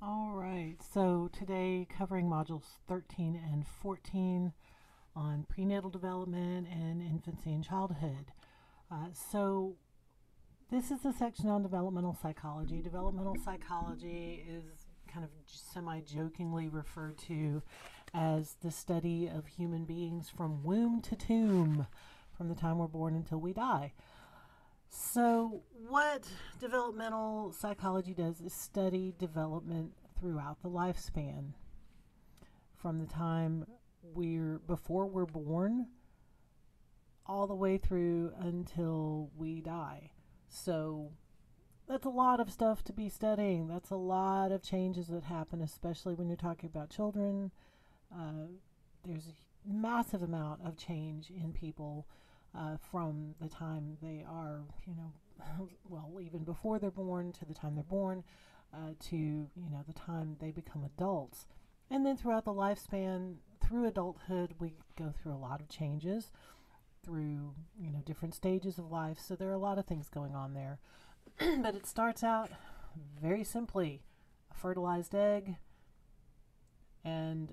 All right, so today covering modules 13 and 14 on prenatal development and infancy and childhood. So this is a section on developmental psychology. Developmental psychology is kind of semi-jokingly referred to as the study of human beings from womb to tomb, from the time we're born until we die. So, what developmental psychology does is study development throughout the lifespan, from the time before we're born all the way through until we die. So, that's a lot of stuff to be studying. That's a lot of changes that happen, especially when you're talking about children. There's a massive amount of change in people from the time they are, well, even before they're born to the time they're born to, the time they become adults. And then throughout the lifespan, through adulthood, we go through a lot of changes through, different stages of life. So there are a lot of things going on there. But it starts out very simply a fertilized egg and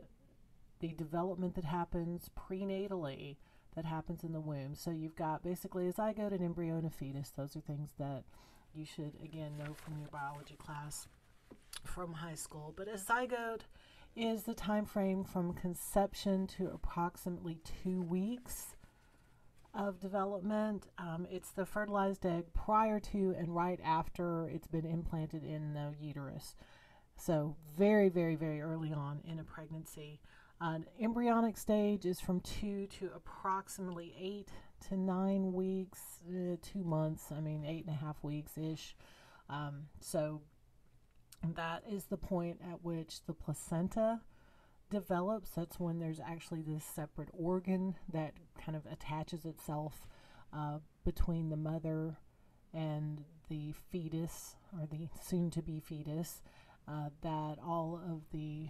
the development that happens prenatally that happens in the womb. So you've got basically a zygote, an embryo, and a fetus. Those are things that you should, again, know from your biology class from high school. But a zygote is the time frame from conception to approximately 2 weeks of development. It's the fertilized egg prior to and right after it's been implanted in the uterus. So very, very, very early on in a pregnancy. An embryonic stage is from 2 to approximately 8 to 9 weeks, 2 months, 8.5 weeks ish. So that is the point at which the placenta develops. That's when there's actually this separate organ that kind of attaches itself between the mother and the fetus, or the soon to be fetus, that all of the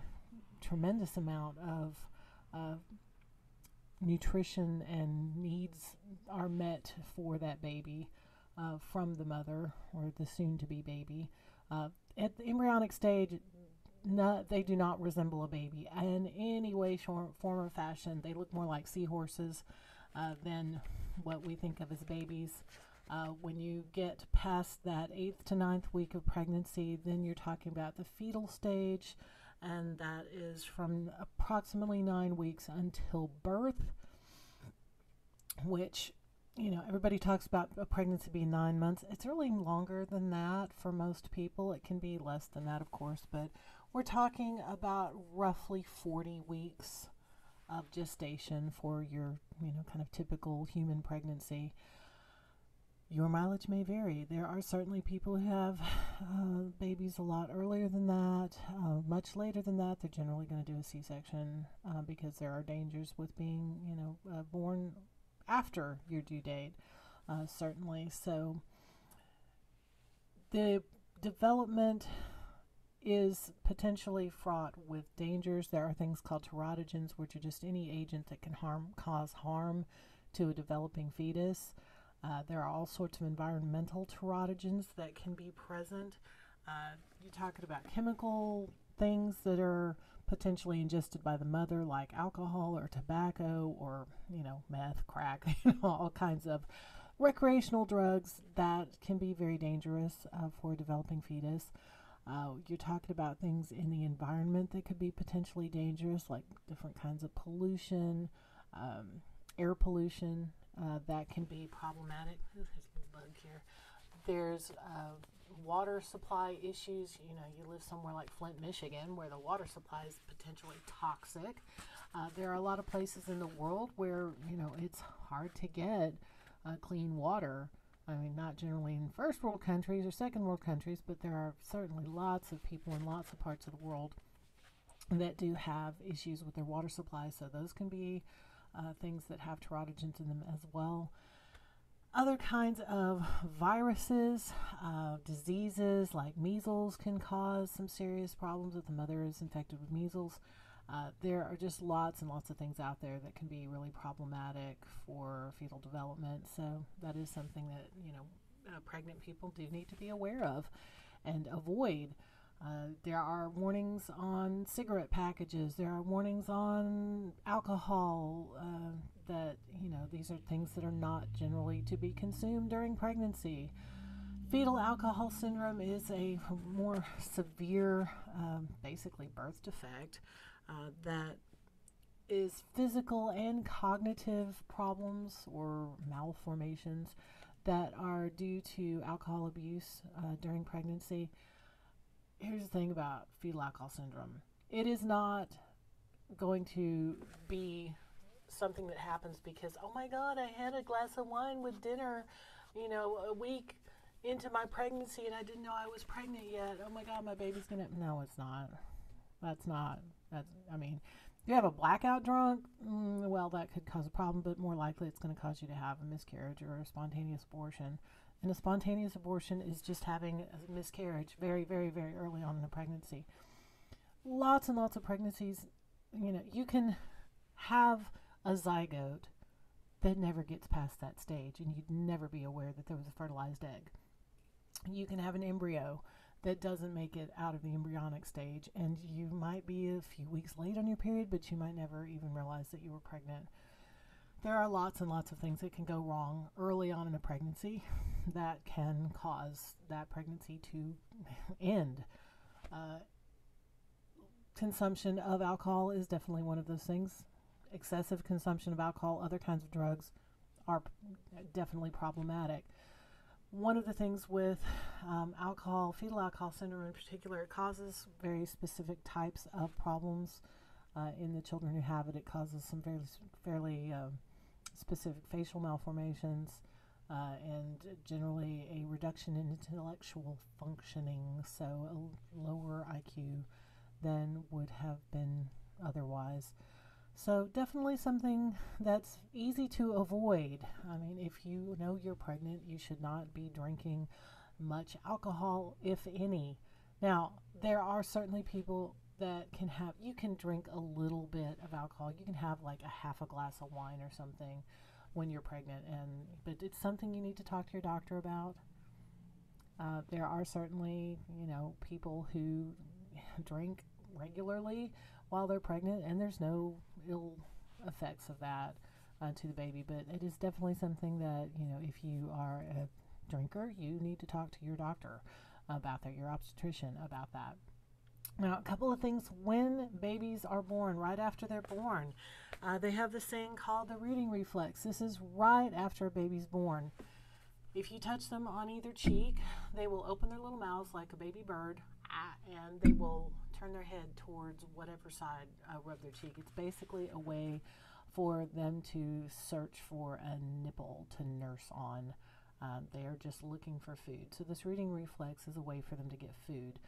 tremendous amount of nutrition and needs are met for that baby from the mother or the soon to be baby. At the embryonic stage, they do not resemble a baby in any way, form, or fashion. They look more like seahorses than what we think of as babies. When you get past that 8th to 9th week of pregnancy, then you're talking about the fetal stage, and that is from approximately 9 weeks until birth, which, everybody talks about a pregnancy being 9 months. It's really longer than that for most people. It can be less than that, of course, but we're talking about roughly 40 weeks of gestation for your, kind of typical human pregnancy. Your mileage may vary. There are certainly people who have babies a lot earlier than that, much later than that. They're generally going to do a C-section because there are dangers with being, born after your due date, certainly. So the development is potentially fraught with dangers. There are things called teratogens, which are just any agent that can cause harm to a developing fetus. There are all sorts of environmental teratogens that can be present. You're talking about chemical things that are potentially ingested by the mother, like alcohol or tobacco or, meth, crack, all kinds of recreational drugs that can be very dangerous for a developing fetus. You're talking about things in the environment that could be potentially dangerous, like different kinds of pollution, air pollution, that can be problematic. Ooh, there's a little bug here. There's water supply issues. You live somewhere like Flint, Michigan, where the water supply is potentially toxic. There are a lot of places in the world where, it's hard to get clean water. Not generally in first world countries or second world countries, but there are certainly lots of people in lots of parts of the world that do have issues with their water supply. So those can be things that have teratogens in them as well. Other kinds of viruses, diseases like measles can cause some serious problems if the mother is infected with measles. There are just lots and lots of things out there that can be really problematic for fetal development. So that is something that, pregnant people do need to be aware of and avoid. There are warnings on cigarette packages. There are warnings on alcohol, that, these are things that are not generally to be consumed during pregnancy. Fetal alcohol syndrome is a more severe, basically birth defect, that is physical and cognitive problems or malformations that are due to alcohol abuse during pregnancy. Here's the thing about fetal alcohol syndrome. It is not going to be something that happens because, oh my God, I had a glass of wine with dinner, a week into my pregnancy and I didn't know I was pregnant yet. Oh my God, my baby's gonna. No, it's not. You have a blackout drunk, well, that could cause a problem, but more likely it's going to cause you to have a miscarriage or a spontaneous abortion. And a spontaneous abortion is just having a miscarriage very, very, very early on in the pregnancy. Lots and lots of pregnancies, you can have a zygote that never gets past that stage, and you'd never be aware that there was a fertilized egg. You can have an embryo that doesn't make it out of the embryonic stage, and you might be a few weeks late on your period, but you might never even realize that you were pregnant. There are lots and lots of things that can go wrong early on in a pregnancy that can cause that pregnancy to end. Consumption of alcohol is definitely one of those things. Excessive consumption of alcohol, other kinds of drugs are definitely problematic. One of the things with fetal alcohol syndrome in particular, it causes very specific types of problems in the children who have it. It causes some fairly specific facial malformations and generally a reduction in intellectual functioning, so a lower IQ than would have been otherwise. So definitely something that's easy to avoid. If you know you're pregnant, you should not be drinking much alcohol, if any. Now, there are certainly people that you can drink a little bit of alcohol. You can have like a half a glass of wine or something when you're pregnant, but it's something you need to talk to your doctor about. There are certainly, people who drink regularly while they're pregnant, and there's no ill effects of that to the baby, but it is definitely something that, if you are a drinker, you need to talk to your doctor about that, your obstetrician about that. Now, a couple of things when babies are born, right after they're born, they have this thing called the rooting reflex. This is right after a baby's born. If you touch them on either cheek, they will open their little mouths like a baby bird, and they will turn their head towards whatever side rub their cheek. It's basically a way for them to search for a nipple to nurse on. They are just looking for food. So this rooting reflex is a way for them to get food.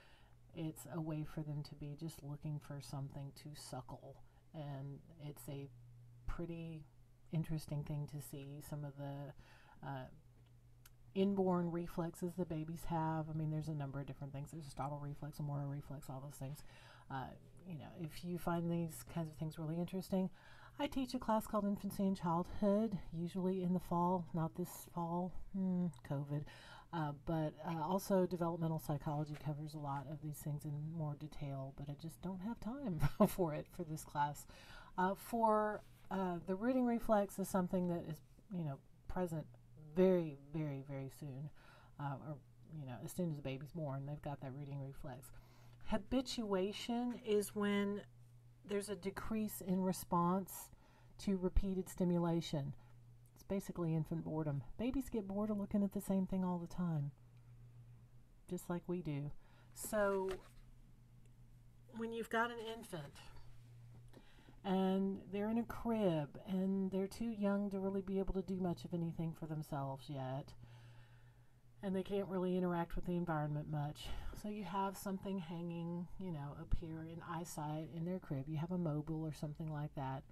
It's a way for them to be just looking for something to suckle. And it's a pretty interesting thing to see. Some of the inborn reflexes that babies have. There's a number of different things. There's a startle reflex, a Moro reflex, all those things. If you find these kinds of things really interesting, I teach a class called Infancy and Childhood, usually in the fall, not this fall, COVID, but also developmental psychology covers a lot of these things in more detail, but I just don't have time for it for this class. The rooting reflex is something that is, present very, very, very soon, or as soon as the baby's born, they've got that rooting reflex. Habituation is when there's a decrease in response to repeated stimulation. It's basically infant boredom. Babies get bored of looking at the same thing all the time, just like we do. So when you've got an infant and they're in a crib and they're too young to really be able to do much of anything for themselves yet, and they can't really interact with the environment much, so you have something hanging, up here in eyesight in their crib. You have a mobile or something like that.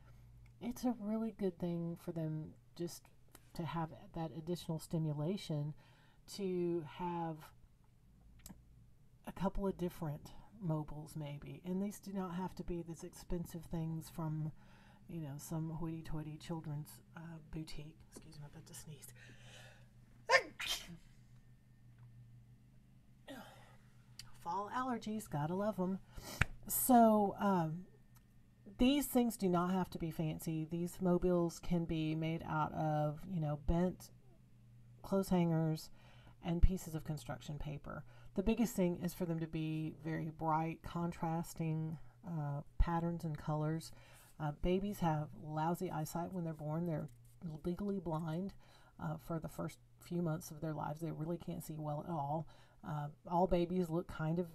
It's a really good thing for them just to have that additional stimulation, to have a couple of different mobiles maybe, and these do not have to be these expensive things from some hoity-toity children's boutique. Excuse me, I'm about to sneeze. fall allergies, gotta love them. So these things do not have to be fancy. These mobiles can be made out of, bent clothes hangers and pieces of construction paper. The biggest thing is for them to be very bright, contrasting patterns and colors. Babies have lousy eyesight when they're born. They're legally blind for the first few months of their lives. They really can't see well at all. All babies look kind of,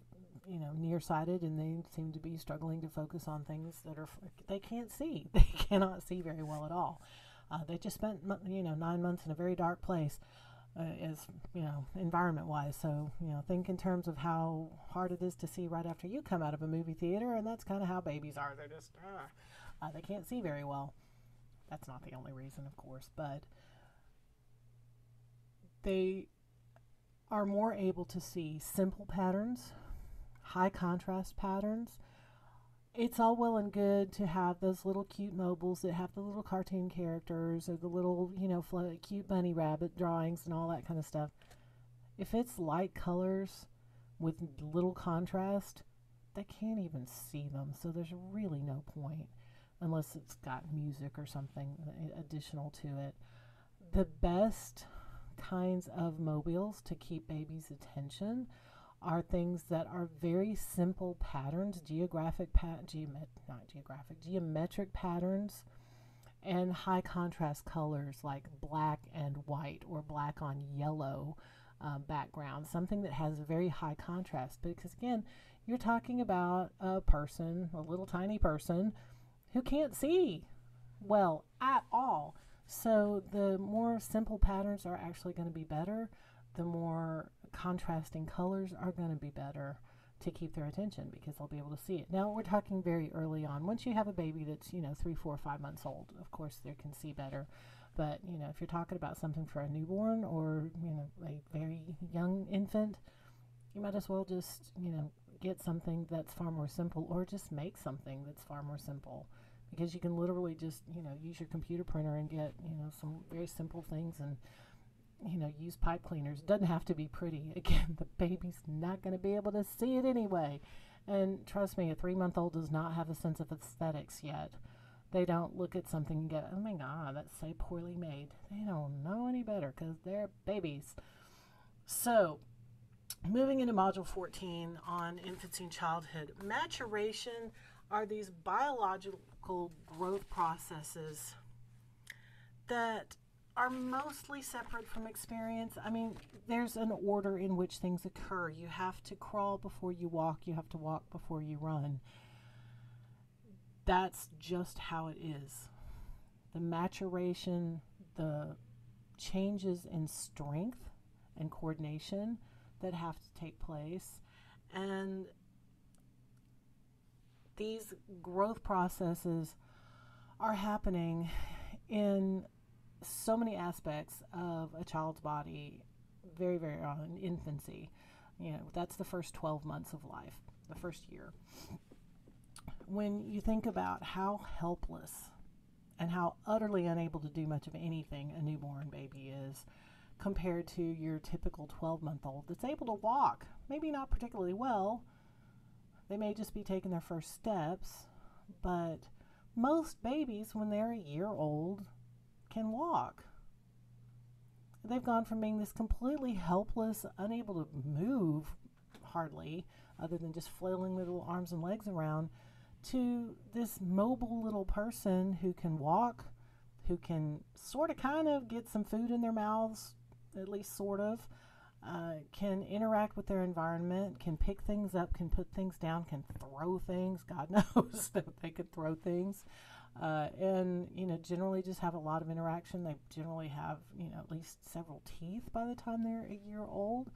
nearsighted, and they seem to be struggling to focus on things that they can't see. They cannot see very well at all. They just spent 9 months in a very dark place, environment-wise. So think in terms of how hard it is to see right after you come out of a movie theater, and that's kind of how babies are. They're just they can't see very well. That's not the only reason, of course, but they are more able to see simple patterns, high contrast patterns. It's all well and good to have those little cute mobiles that have the little cartoon characters or the little, cute bunny rabbit drawings and all that kind of stuff. If it's light colors with little contrast, they can't even see them. So there's really no point unless it's got music or something additional to it. The best kinds of mobiles to keep babies' attention are things that are very simple patterns, geometric patterns, and high contrast colors like black and white or black on yellow background, something that has a very high contrast. Because again, you're talking about a person, a little tiny person, who can't see well at all. So the more simple patterns are actually going to be better. The more contrasting colors are going to be better to keep their attention because they'll be able to see it. Now we're talking very early on. Once you have a baby that's 3, 4, 5 months old, of course they can see better. But if you're talking about something for a newborn or a very young infant, you might as well just get something that's far more simple, or just make something that's far more simple, because you can literally just use your computer printer and get some very simple things and use pipe cleaners. It doesn't have to be pretty. Again, the baby's not going to be able to see it anyway. And trust me, a 3-month-old does not have a sense of aesthetics yet. They don't look at something and go, oh my God, that's so poorly made. They don't know any better because they're babies. So, moving into Module 14 on infancy and childhood, maturation are these biological growth processes that are mostly separate from experience. I mean, there's an order in which things occur. You have to crawl before you walk. You have to walk before you run. That's just how it is. The maturation, the changes in strength and coordination that have to take place, and these growth processes are happening in so many aspects of a child's body very, very early in infancy. That's the first 12 months of life, the first year. When you think about how helpless and how utterly unable to do much of anything a newborn baby is compared to your typical 12-month-old that's able to walk, maybe not particularly well. They may just be taking their first steps, but most babies, when they're a year old, can walk. They've gone from being this completely helpless, unable to move hardly, other than just flailing their little arms and legs around, to this mobile little person who can walk, who can sort of kind of get some food in their mouths, at least sort of, can interact with their environment, can pick things up, can put things down, can throw things. God knows that they could throw things. And generally just have a lot of interaction. They generally have at least several teeth by the time they're a year old.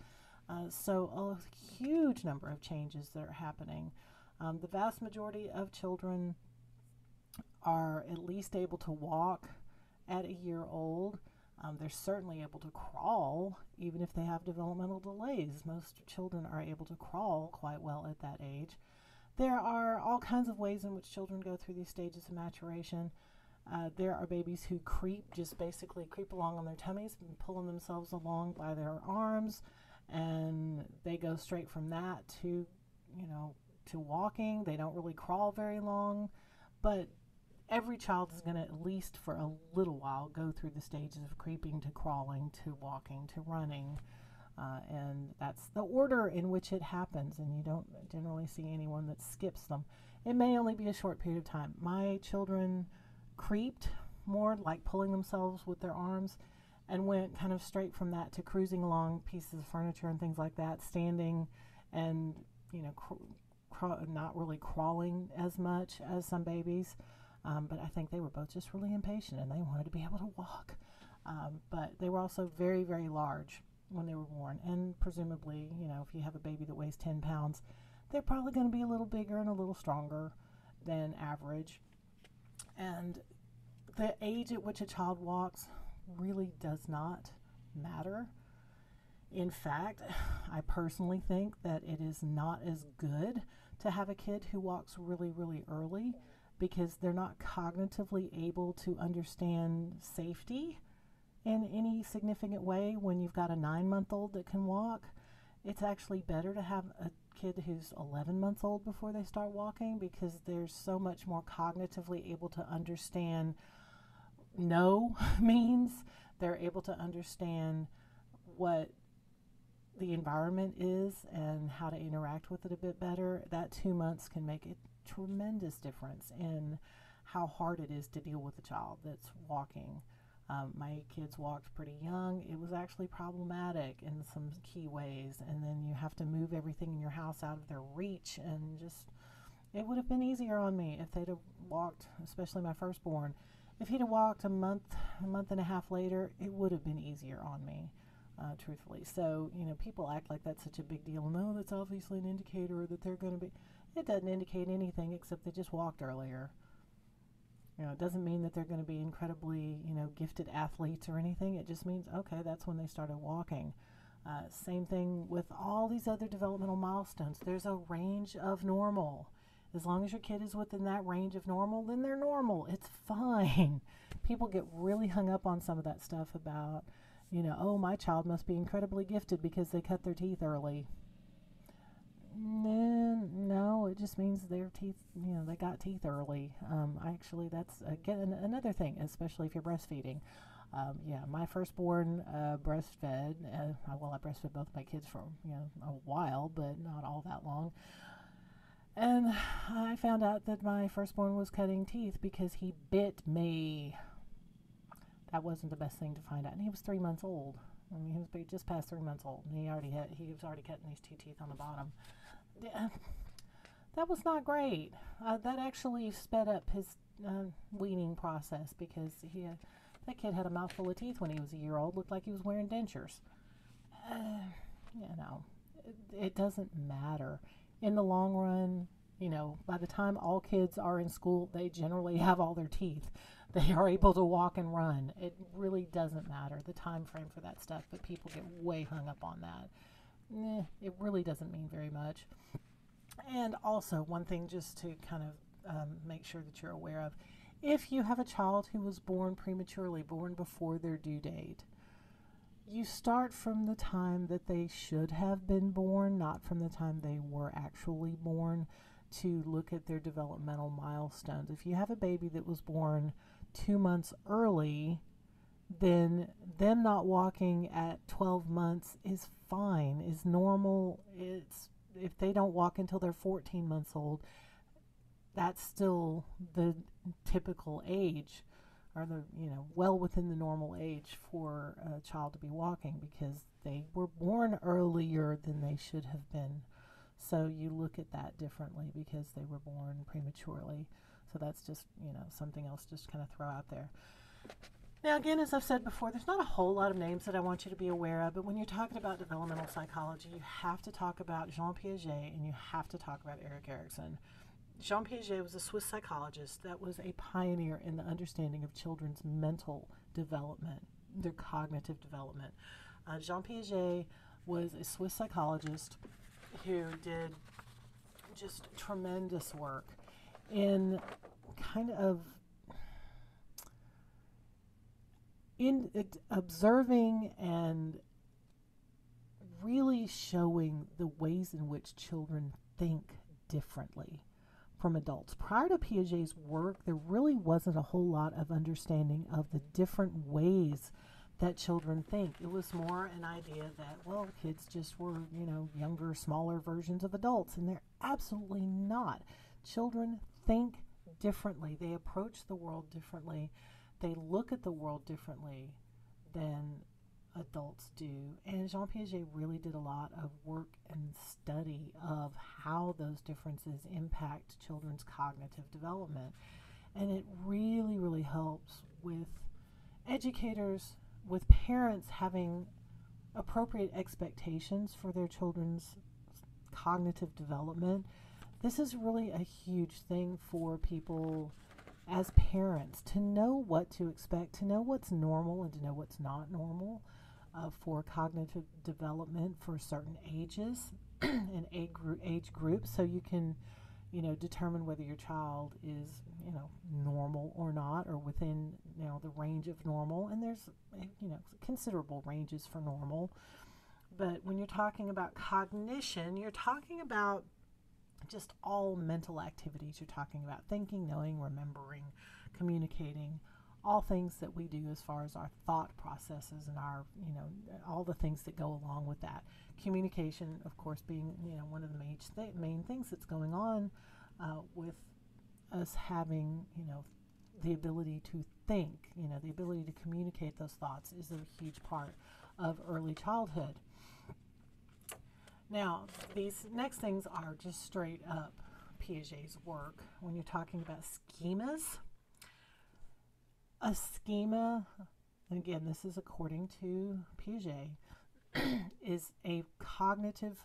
So a huge number of changes that are happening. The vast majority of children are at least able to walk at a year old. They're certainly able to crawl, even if they have developmental delays. Most children are able to crawl quite well at that age. There are all kinds of ways in which children go through these stages of maturation. There are babies who basically creep along on their tummies, pulling themselves along by their arms and they go straight from that to, to walking. They don't really crawl very long, but every child is going to, at least for a little while, go through the stages of creeping to crawling to walking to running. And that's the order in which it happens, and you don't generally see anyone that skips them. It may only be a short period of time. My children creeped more, like pulling themselves with their arms, and went kind of straight from that to cruising along pieces of furniture and things like that, standing and, not really crawling as much as some babies. But I think they were both just really impatient and they wanted to be able to walk. But they were also very, very large when they were born. And presumably, if you have a baby that weighs 10 pounds, they're probably going to be a little bigger and a little stronger than average. And the age at which a child walks really does not matter. In fact, I personally think that it is not as good to have a kid who walks really, really early, because they're not cognitively able to understand safety in any significant way. When you've got a 9-month-old that can walk, it's actually better to have a kid who's 11 months old before they start walking, because they're so much more cognitively able to understand no means. They're able to understand what the environment is and how to interact with it a bit better. That 2 months can make a tremendous difference in how hard it is to deal with a child that's walking. My kids walked pretty young. It was actually problematic in some key ways, and then you have to move everything in your house out of their reach, and just, it would have been easier on me if they'd have walked, especially my firstborn. If he'd have walked a month and a half later, it would have been easier on me, truthfully. So, people act like that's such a big deal. No, that's obviously an indicator that they're going to be. It doesn't indicate anything except they just walked earlier. It doesn't mean that they're going to be incredibly, gifted athletes or anything. It just means, okay, that's when they started walking. Same thing with all these other developmental milestones. There's a range of normal. As long as your kid is within that range of normal, then they're normal. It's fine. People get really hung up on some of that stuff about, oh, my child must be incredibly gifted because they cut their teeth early. No, it just means their teeth, they got teeth early. Actually, that's, again, another thing, especially if you're breastfeeding. My firstborn breastfed. I breastfed both my kids for, a while, but not all that long. And I found out that my firstborn was cutting teeth because he bit me. That wasn't the best thing to find out. And he was 3 months old. He was just past 3 months old. And he was already cutting these 2 teeth on the bottom. That was not great. That actually sped up his weaning process, because that kid had a mouthful of teeth when he was a year old. Looked like he was wearing dentures. It doesn't matter. In the long run, by the time all kids are in school, they generally have all their teeth. They are able to walk and run. It really doesn't matter, the time frame for that stuff, but people get way hung up on that. It really doesn't mean very much. And also, one thing just to kind of make sure that you're aware of, if you have a child who was born prematurely, born before their due date, you start from the time that they should have been born, not from the time they were actually born, to look at their developmental milestones. If you have a baby that was born 2 months early, then them not walking at 12 months is fine, is normal. If they don't walk until they're 14 months old, that's still the typical age, or the well within the normal age for a child to be walking, because they were born earlier than they should have been. So you look at that differently because they were born prematurely. So that's just something else just kind of throw out there. Now, again, as I've said before, there's not a whole lot of names that I want you to be aware of, but when you're talking about developmental psychology, you have to talk about Jean Piaget and you have to talk about Erik Erikson. Jean Piaget was a Swiss psychologist that was a pioneer in the understanding of children's mental development, their cognitive development. Jean Piaget was a Swiss psychologist who did just tremendous work in kind of observing and really showing the ways in which children think differently from adults. Prior to Piaget's work, there really wasn't a whole lot of understanding of the different ways that children think. It was more an idea that, well, kids just were, younger, smaller versions of adults, and they're absolutely not. Children think differently. They approach the world differently. They look at the world differently than adults do. And Jean Piaget really did a lot of work and study of how those differences impact children's cognitive development. And it really, really helps with educators, with parents having appropriate expectations for their children's cognitive development. This is really a huge thing for people as parents, to know what to expect, to know what's normal and to know what's not normal for cognitive development for certain ages and age groups, so you can determine whether your child is normal or not, or within the range of normal. And there's considerable ranges for normal. But when you're talking about cognition, you're talking about just all mental activities. You're talking about thinking, knowing, remembering, communicating, all things that we do as far as our thought processes and our, all the things that go along with that. Communication, of course, being, one of the main things that's going on with us having, the ability to think, the ability to communicate those thoughts is a huge part of early childhood. Now, these next things are just straight up Piaget's work. When you're talking about schemas, a schema, and again, this is according to Piaget, is a cognitive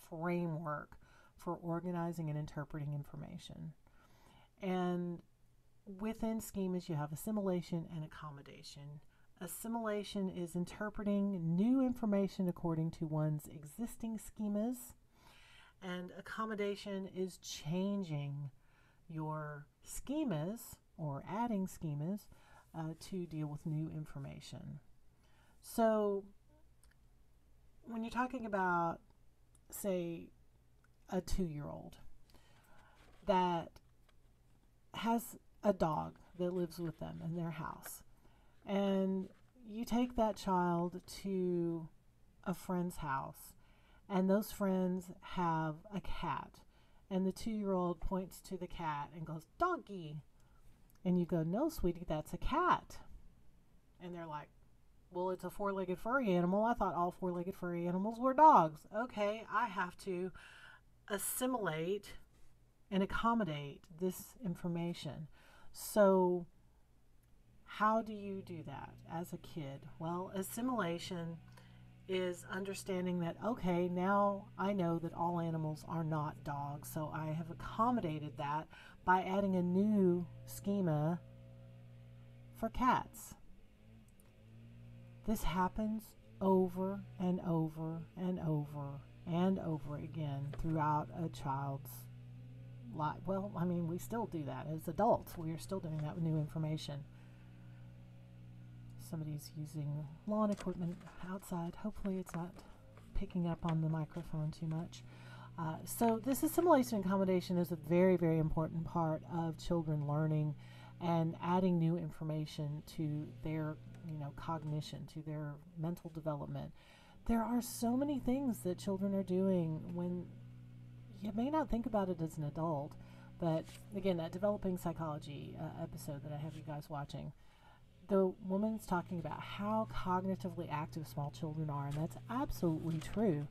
framework for organizing and interpreting information. And within schemas, you have assimilation and accommodation. Assimilation is interpreting new information according to one's existing schemas, and accommodation is changing your schemas or adding schemas to deal with new information. So when you're talking about, say, a 2-year-old that has a dog that lives with them in their house, and you take that child to a friend's house, and those friends have a cat, and the 2-year-old points to the cat and goes, "Doggy." And you go, "No, sweetie, that's a cat." And they're like, "Well, it's a 4-legged furry animal. I thought all 4-legged furry animals were dogs." Okay, I have to assimilate and accommodate this information. So how do you do that as a kid? Well, assimilation is understanding that, okay, now I know that all animals are not dogs, so I have accommodated that by adding a new schema for cats. This happens over and over and over and over again throughout a child's life. Well, I mean, we still do that as adults. We are still doing that with new information. Somebody's using lawn equipment outside. Hopefully it's not picking up on the microphone too much. So this assimilation and accommodation is a very, very important part of children learning and adding new information to their, cognition, to their mental development. There are so many things that children are doing when you may not think about it as an adult, but again, that developing psychology episode that I have you guys watching, the woman's talking about how cognitively active small children are, and that's absolutely true.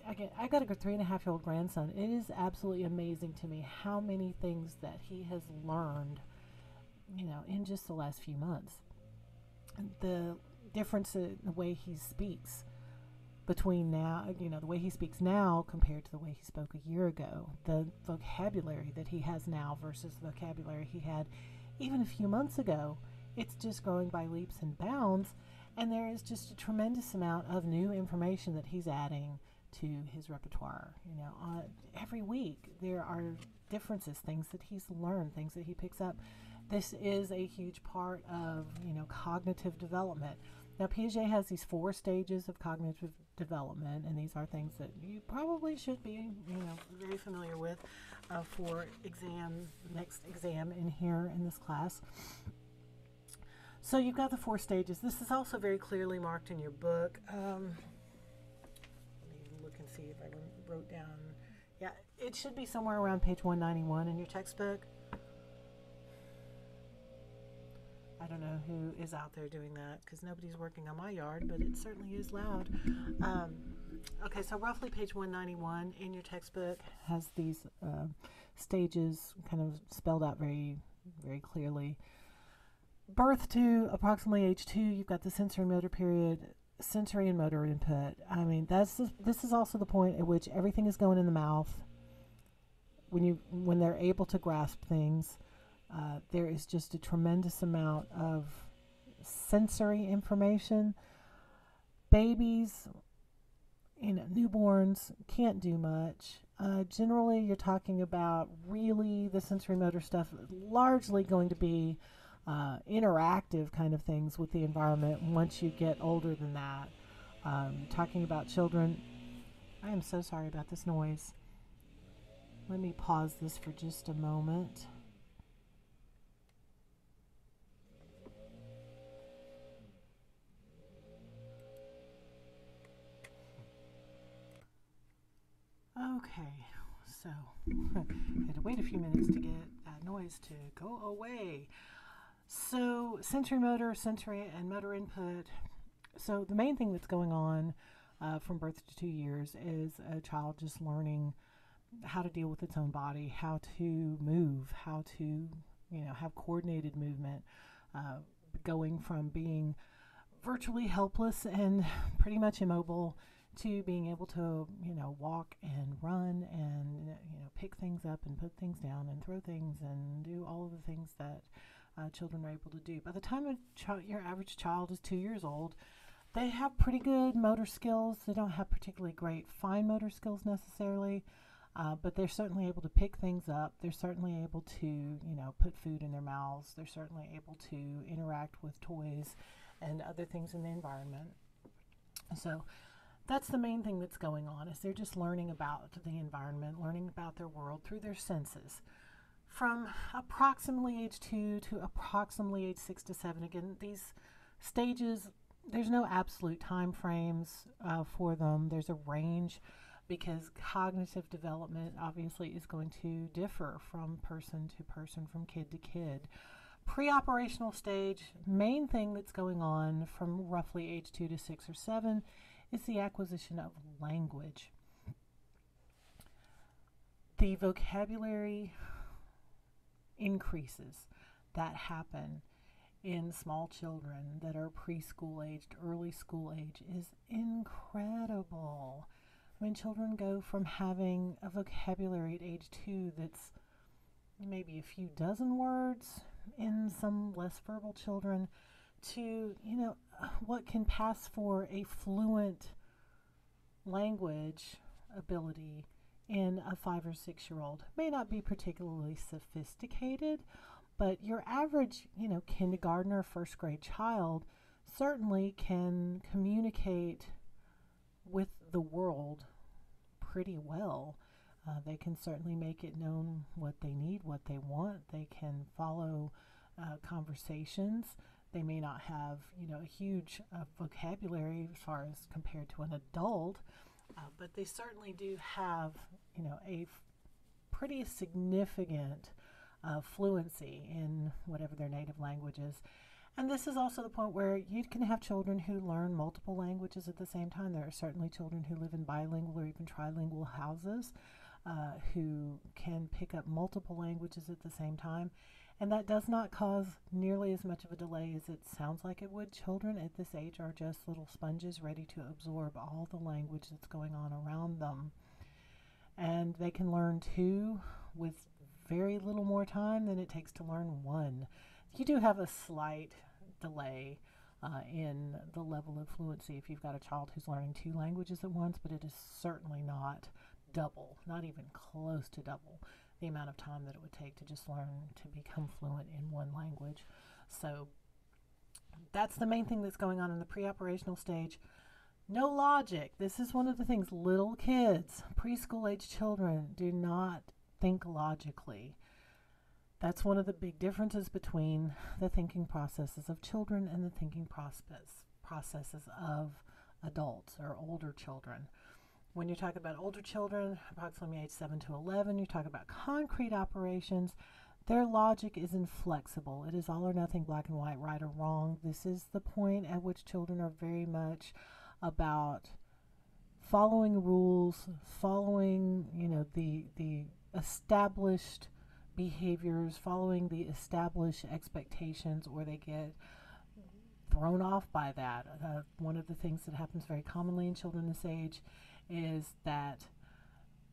Again, I got a 3.5-year-old grandson. It is absolutely amazing to me how many things that he has learned, in just the last few months. The difference in the way he speaks between now, the way he speaks now compared to the way he spoke a year ago, the vocabulary that he has now versus the vocabulary he had even a few months ago, it's just growing by leaps and bounds, and there is just a tremendous amount of new information that he's adding to his repertoire. Every week there are differences, things that he's learned, things that he picks up. This is a huge part of, cognitive development. Now, Piaget has these 4 stages of cognitive development, and these are things that you probably should be, very familiar with for next exam in here in this class. So you've got the 4 stages. This is also very clearly marked in your book. Let me look and see if I wrote down. Yeah, it should be somewhere around page 191 in your textbook. I don't know who is out there doing that because nobody's working on my yard, but it certainly is loud. Okay, so roughly page 191 in your textbook has these stages kind of spelled out very, very clearly. Birth to approximately age 2, you've got the sensory motor period, sensory and motor input. I mean, this is also the point at which everything is going in the mouth. When they're able to grasp things. There is just a tremendous amount of sensory information. Babies, newborns can't do much. Generally, you're talking about really the sensory motor stuff largely going to be interactive kind of things with the environment once you get older than that. Talking about children, I am so sorry about this noise. Let me pause this for just a moment. Okay, so I had to wait a few minutes to get that noise to go away. So sensory and motor input. So the main thing that's going on from birth to 2 years is a child just learning how to deal with its own body, how to move, how to have coordinated movement, going from being virtually helpless and pretty much immobile to being able to, walk and run and, pick things up and put things down and throw things and do all of the things that children are able to do. By the time your average child is 2 years old, they have pretty good motor skills. They don't have particularly great fine motor skills necessarily, but they're certainly able to pick things up. They're certainly able to, put food in their mouths. They're certainly able to interact with toys and other things in the environment. So that's the main thing that's going on, is they're just learning about the environment, learning about their world through their senses. From approximately age 2 to approximately age 6 to 7, again, these stages, there's no absolute time frames for them. There's a range because cognitive development obviously is going to differ from person to person, from kid to kid. Pre-operational stage, main thing that's going on from roughly age 2 to 6 or 7 is the acquisition of language. The vocabulary increases that happen in small children that are preschool aged, early school age is incredible. I mean, children go from having a vocabulary at age 2 that's maybe a few dozen words in some less verbal children to, what can pass for a fluent language ability in a 5 or 6 year old. May not be particularly sophisticated, but your average, kindergartner, first grade child certainly can communicate with the world pretty well. They can certainly make it known what they need, what they want. They can follow conversations. They may not have, a huge vocabulary as far as compared to an adult, but they certainly do have, a pretty significant fluency in whatever their native language is. And this is also the point where you can have children who learn multiple languages at the same time. There are certainly children who live in bilingual or even trilingual houses who can pick up multiple languages at the same time. And that does not cause nearly as much of a delay as it sounds like it would. Children at this age are just little sponges ready to absorb all the language that's going on around them. And they can learn 2 with very little more time than it takes to learn 1. You do have a slight delay in the level of fluency if you've got a child who's learning 2 languages at once, but it is certainly not double, not even close to double the amount of time that it would take to just learn to become fluent in 1 language. So That's the main thing that's going on in the pre-operational stage. No logic. This is one of the things. Little kids, preschool age children, do not think logically. That's one of the big differences between the thinking processes of children and the thinking processes of adults or older children. When you're talking about older children, approximately age 7 to 11, you're talking about concrete operations. Their logic is inflexible. It is all or nothing, black and white, right or wrong. This is the point at which children are very much about following rules, following, the established behaviors, following the established expectations, or they get thrown off by that. One of the things that happens very commonly in children this age is that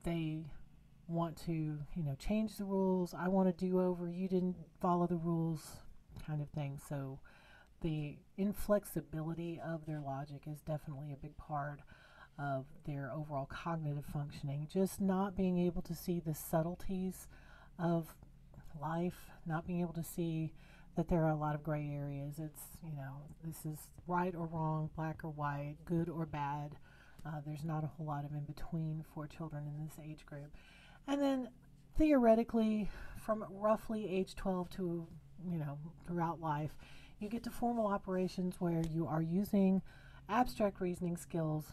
they want to, change the rules. I want a do-over. You didn't follow the rules, kind of thing. So the inflexibility of their logic is definitely a big part of their overall cognitive functioning. Just not being able to see the subtleties of life, not being able to see that there are a lot of gray areas. It's, this is right or wrong, black or white, good or bad. There's not a whole lot of in between for children in this age group. And then theoretically, from roughly age 12 to, throughout life, you get to formal operations where you are using abstract reasoning skills,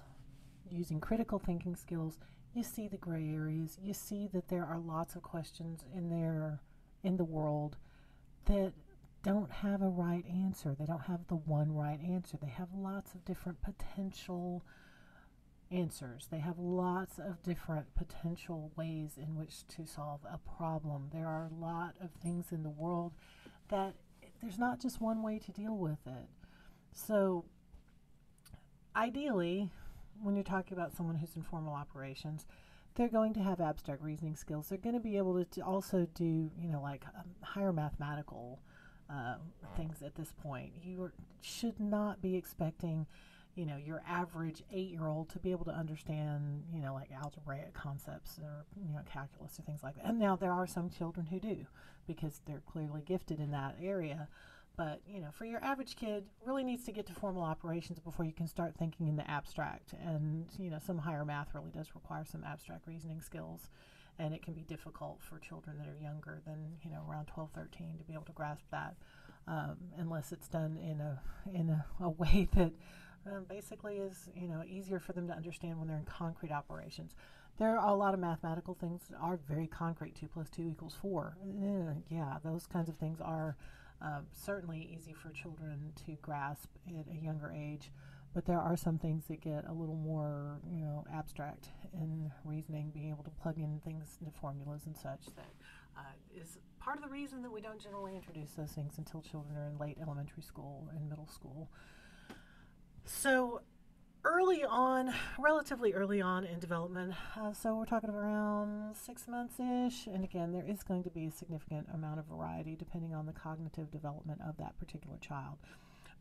using critical thinking skills. You see the gray areas. You see that there are lots of questions in the world that don't have a right answer. They don't have the one right answer. They have lots of different potential answers. They have lots of different potential ways in which to solve a problem. There are a lot of things in the world that there's not just one way to deal with it. So ideally, when you're talking about someone who's in formal operations, they're going to have abstract reasoning skills. They're going to be able to also do, like higher mathematical things at this point. You should not be expecting, your average 8-year-old to be able to understand, like algebraic concepts or, calculus or things like that. And now there are some children who do, because they're clearly gifted in that area. But, for your average kid, really needs to get to formal operations before you can start thinking in the abstract. And, some higher math really does require some abstract reasoning skills. And it can be difficult for children that are younger than, around 12, 13 to be able to grasp that, unless it's done in a way that basically is, easier for them to understand when they're in concrete operations. There are a lot of mathematical things that are very concrete. 2 + 2 = 4. Yeah, those kinds of things are certainly easy for children to grasp at a younger age. But there are some things that get a little more, abstract in reasoning, being able to plug in things into formulas and such. That is part of the reason that we don't generally introduce those things until children are in late elementary school and middle school. So early on, relatively early on in development, so we're talking around 6 months-ish, and again, there is going to be a significant amount of variety depending on the cognitive development of that particular child.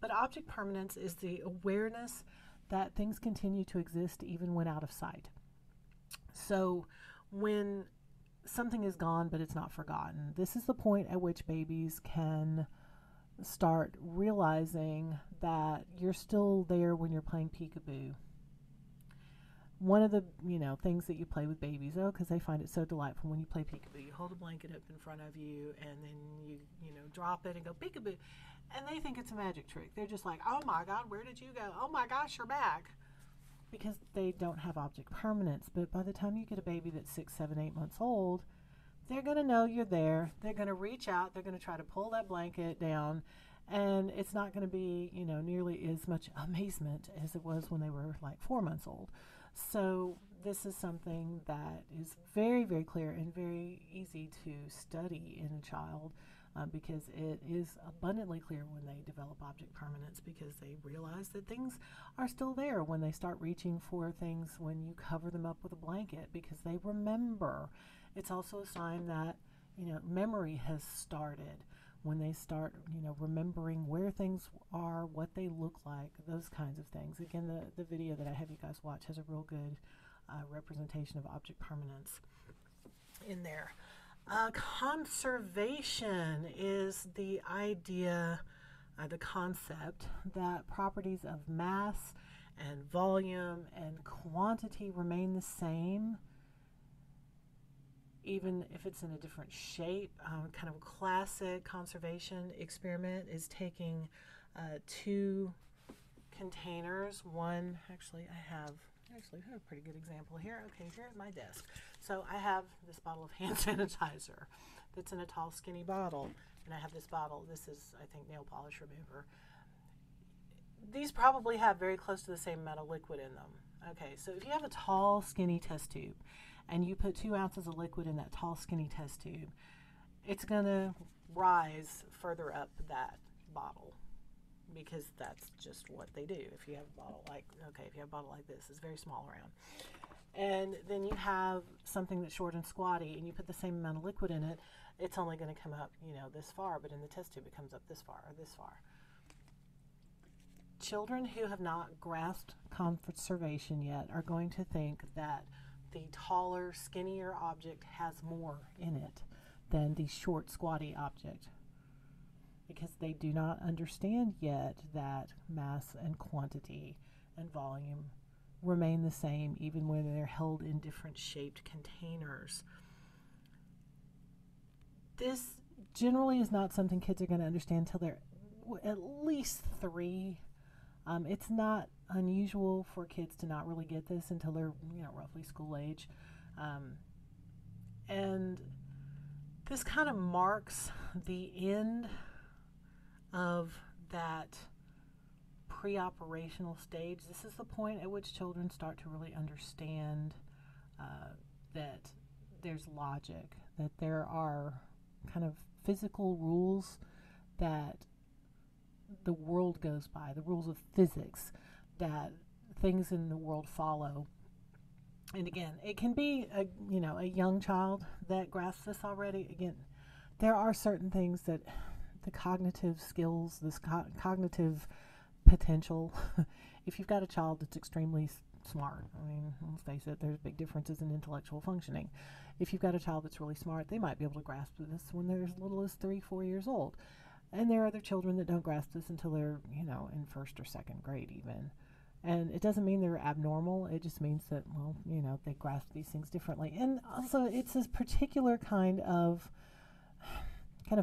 But object permanence is the awareness that things continue to exist even when out of sight. So when something is gone but it's not forgotten, this is the point at which babies can start realizing that you're still there when you're playing peekaboo. One of the things that you play with babies, because they find it so delightful when you play peekaboo. You hold a blanket up in front of you and then you drop it and go peekaboo. And they think it's a magic trick. They're just like, oh my God, where did you go? Oh my gosh, you're back. Because they don't have object permanence. But by the time you get a baby that's 6, 7, 8 months old, they're going to know you're there. They're going to reach out. They're going to try to pull that blanket down. And it's not going to be, nearly as much amazement as it was when they were like 4 months old. So this is something that is very, very clear and very easy to study in a child. Because it is abundantly clear when they develop object permanence, because they realize that things are still there when they start reaching for things when you cover them up with a blanket, because they remember. It's also a sign that memory has started when they start remembering where things are, what they look like, those kinds of things. Again, the video that I have you guys watch has a real good representation of object permanence in there. Conservation is the idea the concept that properties of mass and volume and quantity remain the same, even if it's in a different shape. Kind of classic conservation experiment is taking two containers. One, actually, I have a pretty good example here. Okay, here at my desk. So I have this bottle of hand sanitizer that's in a tall, skinny bottle. And I have this bottle. This is, I think, nail polish remover. These probably have very close to the same amount of liquid in them. Okay, so if you have a tall, skinny test tube and you put 2 ounces of liquid in that tall, skinny test tube, it's going to rise further up that bottle because that's just what they do. If you have a bottle like, if you have a bottle like this, it's very small around. And then you have something that's short and squatty and you put the same amount of liquid in it, it's only going to come up, this far, but in the test tube it comes up this far or this far. Children who have not grasped conservation yet are going to think that the taller, skinnier object has more in it than the short, squatty object, because they do not understand yet that mass and quantity and volume remain the same even when they're held in different shaped containers. This generally is not something kids are going to understand until they're at least 3. It's not unusual for kids to not really get this until they're, roughly school age. And this kind of marks the end of that pre-operational stage. This is the point at which children start to really understand that there's logic, that there are kind of physical rules that the world goes by, the rules of physics, that things in the world follow. And again, it can be a young child that grasps this already. Again, there are certain things that the cognitive skills, this cognitive potential, if you've got a child that's extremely smart, let's face it, there's big differences in intellectual functioning. If you've got a child that's really smart, they might be able to grasp this when they're as little as 3-4 years old. And there are other children that don't grasp this until they're, in 1st or 2nd grade even. And it doesn't mean they're abnormal. It just means that, they grasp these things differently. And also, it's this particular kind of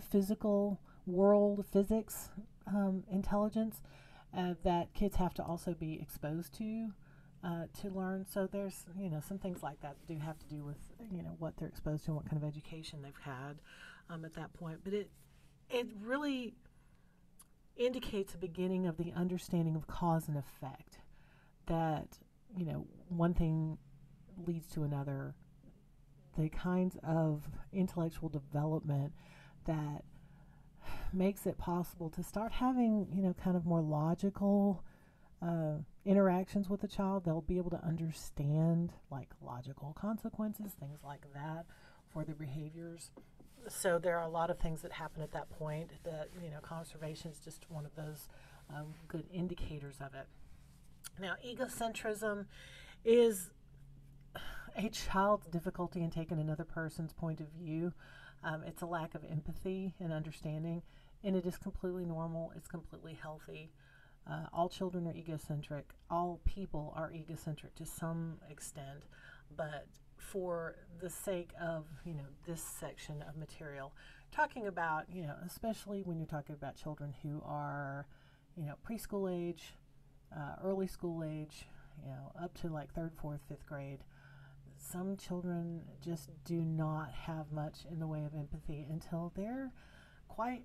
physical world physics intelligence that kids have to also be exposed to learn. So there's, some things like that do have to do with, what they're exposed to and what kind of education they've had at that point. But it really indicates a beginning of the understanding of cause and effect, that, one thing leads to another, the kinds of intellectual development that makes it possible to start having, kind of more logical interactions with the child. They'll be able to understand like logical consequences, things like that, for their behaviors. So there are a lot of things that happen at that point that, conservation is just one of those good indicators of it. Now, egocentrism is a child's difficulty in taking another person's point of view. It's a lack of empathy and understanding, and it is completely normal. It's completely healthy. All children are egocentric. All people are egocentric to some extent, but for the sake of, this section of material, talking about, especially when you're talking about children who are, preschool age, early school age, up to like 3rd, 4th, 5th grade, some children just do not have much in the way of empathy until they're quite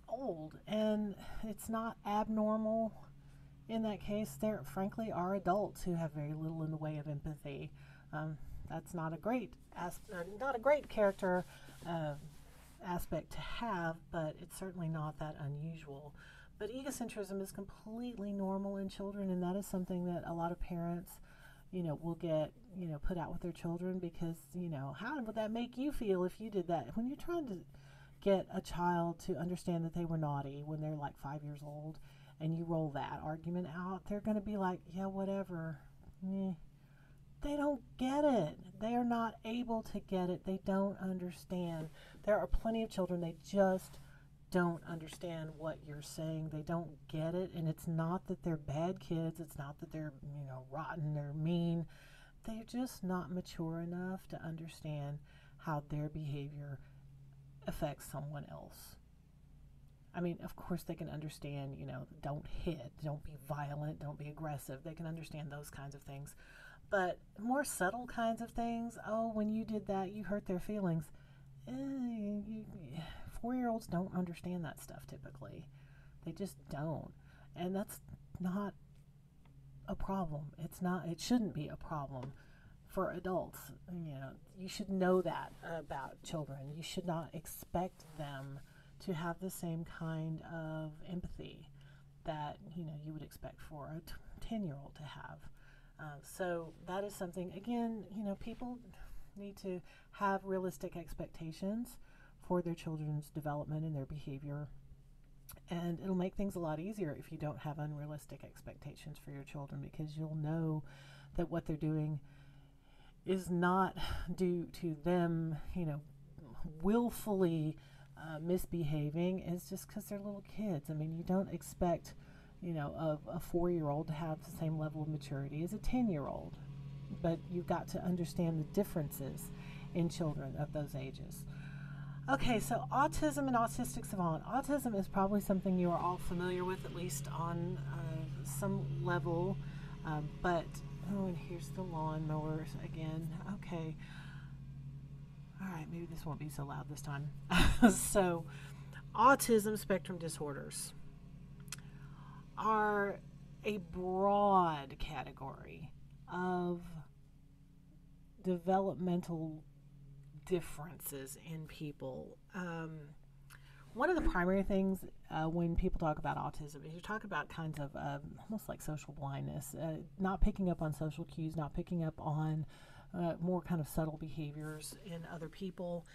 old. And it's not abnormal in that case. There, frankly, are adults who have very little in the way of empathy. That's not a great character aspect to have, but it's certainly not that unusual. But egocentrism is completely normal in children, and that is something that a lot of parents, will get, put out with their children because, how would that make you feel if you did that? When you're trying to get a child to understand that they were naughty when they're like 5 years old, and you roll that argument out, they're going to be like, yeah, whatever. They don't get it. They are not able to get it. They don't understand. There are plenty of children, they just don't understand what you're saying. They don't get it. And it's not that they're bad kids. It's not that they're, rotten or mean. They're just not mature enough to understand how their behavior affects someone else. I mean, of course they can understand, don't hit, don't be violent, don't be aggressive. They can understand those kinds of things. But more subtle kinds of things, oh, when you did that, you hurt their feelings. 4-year-olds don't understand that stuff typically. They just don't. And that's not a problem. It shouldn't be a problem for adults. You should know that about children. You should not expect them to have the same kind of empathy that you would expect for a 10-year-old to have. So that is something, again, people need to have realistic expectations for their children's development and their behavior. And it'll make things a lot easier if you don't have unrealistic expectations for your children, because you'll know that what they're doing is not due to them, willfully misbehaving. It's just because they're little kids. I mean, you don't expect, a 4-year-old to have the same level of maturity as a 10-year-old. But you've got to understand the differences in children of those ages. Okay, so autism and autistic savant. Autism is probably something you are all familiar with, at least on some level. And here's the lawnmower again. Okay. All right, maybe this won't be so loud this time. So, autism spectrum disorders are a broad category of developmental differences in people. One of the primary things when people talk about autism is you talk about kinds of almost like social blindness, not picking up on social cues, not picking up on more kind of subtle behaviors in other people,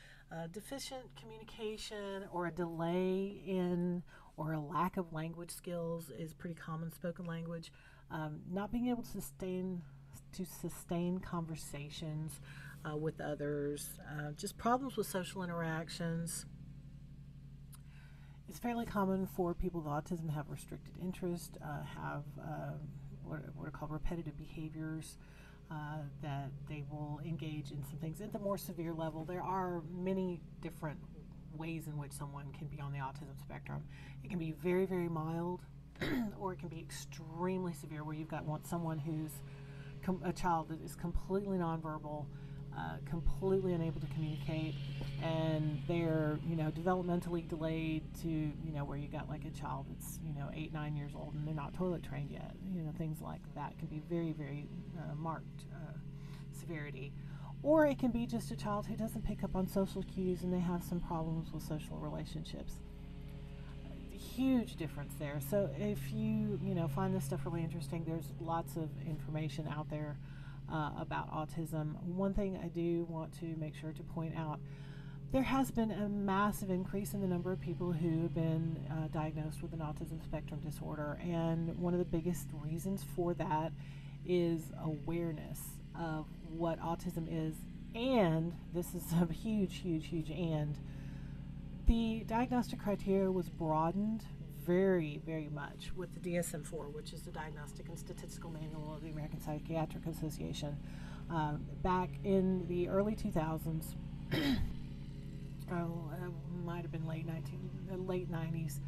deficient communication, or a delay in or a lack of language skills is pretty common. Spoken language, not being able to sustain conversations with others, just problems with social interactions. It's fairly common for people with autism to have restricted interest, have what are called repetitive behaviors, that they will engage in some things. At the more severe level, there are many different ways in which someone can be on the autism spectrum. It can be very, very mild, or it can be extremely severe, where you've got someone who's a child that is completely nonverbal, completely unable to communicate, and they're developmentally delayed to where you got like a child that's 8-9 years old and they're not toilet trained yet. Things like that can be very, very marked severity. Or it can be just a child who doesn't pick up on social cues and they have some problems with social relationships. Huge difference there. So if you find this stuff really interesting, there's lots of information out there about autism. One thing I do want to make sure to point out, there has been a massive increase in the number of people who have been diagnosed with an autism spectrum disorder, and one of the biggest reasons for that is awareness of what autism is. And this is a huge and the diagnostic criteria was broadened very, very much with the DSM-4, which is the Diagnostic and Statistical Manual of the American Psychiatric Association. Back in the early 2000s, might have been late 90s,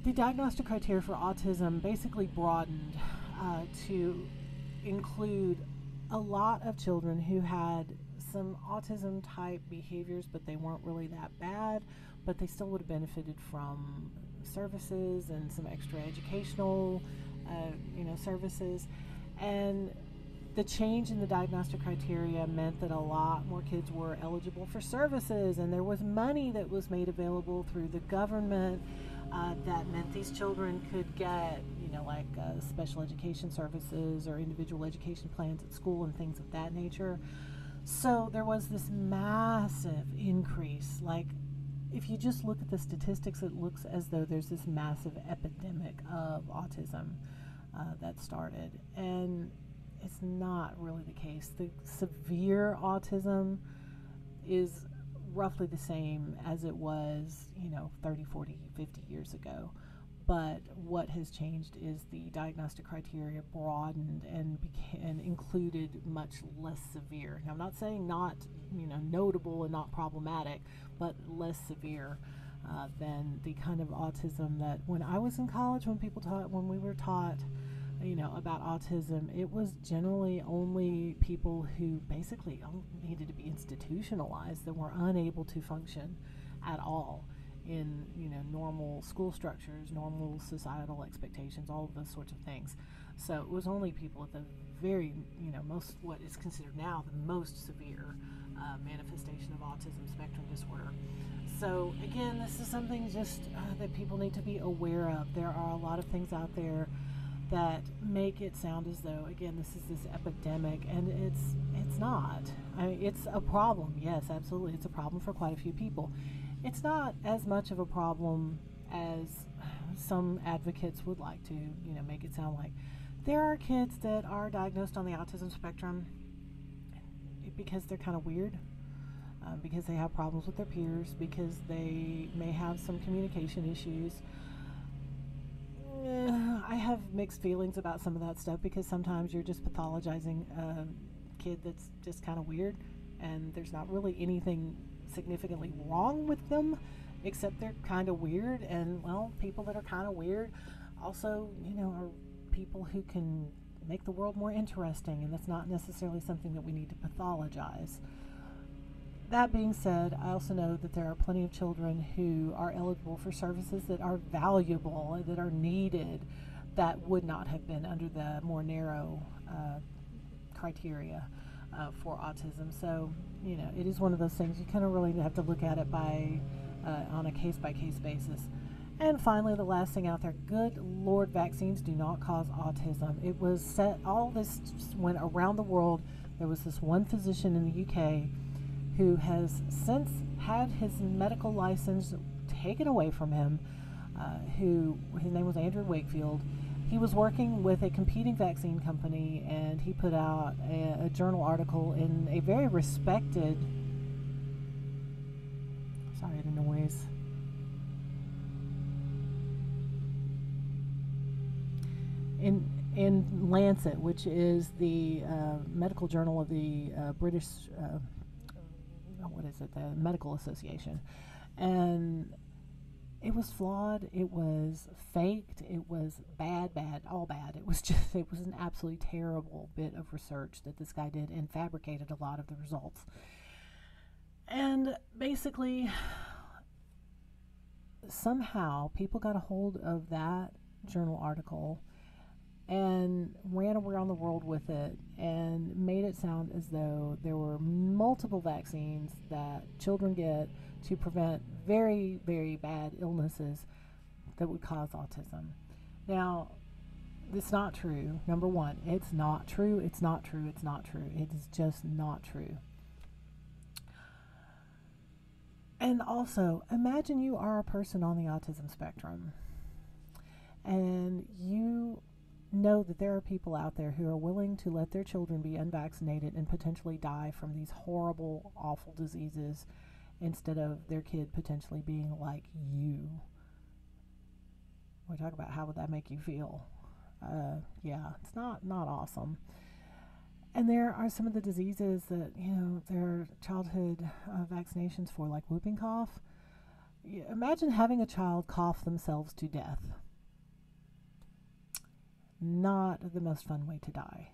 the diagnostic criteria for autism basically broadened to include a lot of children who had some autism type behaviors, but they weren't really that bad, but they still would have benefited from services and some extra educational services. And the change in the diagnostic criteria meant that a lot more kids were eligible for services, and there was money that was made available through the government that meant these children could get special education services or individual education plans at school and things of that nature. So there was this massive increase. Like, if you just look at the statistics, it looks as though there's this massive epidemic of autism that started. And it's not really the case. The severe autism is roughly the same as it was, 30, 40, 50 years ago. But what has changed is the diagnostic criteria broadened and included much less severe. Now, I'm not saying not, notable and not problematic, but less severe than the kind of autism that when I was in college, when we were taught, about autism, it was generally only people who basically needed to be institutionalized, that were unable to function at all in normal school structures, normal societal expectations, all of those sorts of things. So it was only people at the very most, what is considered now the most severe manifestation of autism spectrum disorder. So again, this is something just that people need to be aware of. There are a lot of things out there that make it sound as though, again, this is this epidemic, and it's not. I mean, it's a problem. Yes, absolutely, it's a problem for quite a few people. It's not as much of a problem as some advocates would like to, make it sound like. There are kids that are diagnosed on the autism spectrum because they're kind of weird, because they have problems with their peers, because they may have some communication issues. I have mixed feelings about some of that stuff, because sometimes you're just pathologizing a kid that's just kind of weird, and there's not really anything significantly wrong with them, except they're kind of weird. And well, people that are kind of weird also, are people who can make the world more interesting, and that's not necessarily something that we need to pathologize. That being said, I also know that there are plenty of children who are eligible for services that are valuable, that are needed, that would not have been under the more narrow criteria for autism. So, it is one of those things you kind of really have to look at it on a case-by-case basis. And finally, the last thing out there, good Lord, vaccines do not cause autism. It was set, all this went around the world. There was this one physician in the UK who has since had his medical license taken away from him, his name was Andrew Wakefield. He was working with a competing vaccine company, and he put out a journal article in a very respected, sorry, the noise, in Lancet, which is the medical journal of the British, the Medical Association. And it was flawed, it was faked, it was bad, all bad. It was an absolutely terrible bit of research that this guy did, and fabricated a lot of the results. And basically, somehow people got a hold of that journal article and ran around the world with it and made it sound as though there were multiple vaccines that children get to prevent very, very bad illnesses that would cause autism. Now, it's not true. Number one, it's not true. It's not true. It's not true. It is just not true. And also, imagine you are a person on the autism spectrum, and you know that there are people out there who are willing to let their children be unvaccinated and potentially die from these horrible, awful diseases, instead of their kid potentially being like you. We talk about how would that make you feel. Yeah, it's not awesome. And there are some of the diseases that, there are childhood vaccinations for, like whooping cough. Imagine having a child cough themselves to death. Not the most fun way to die.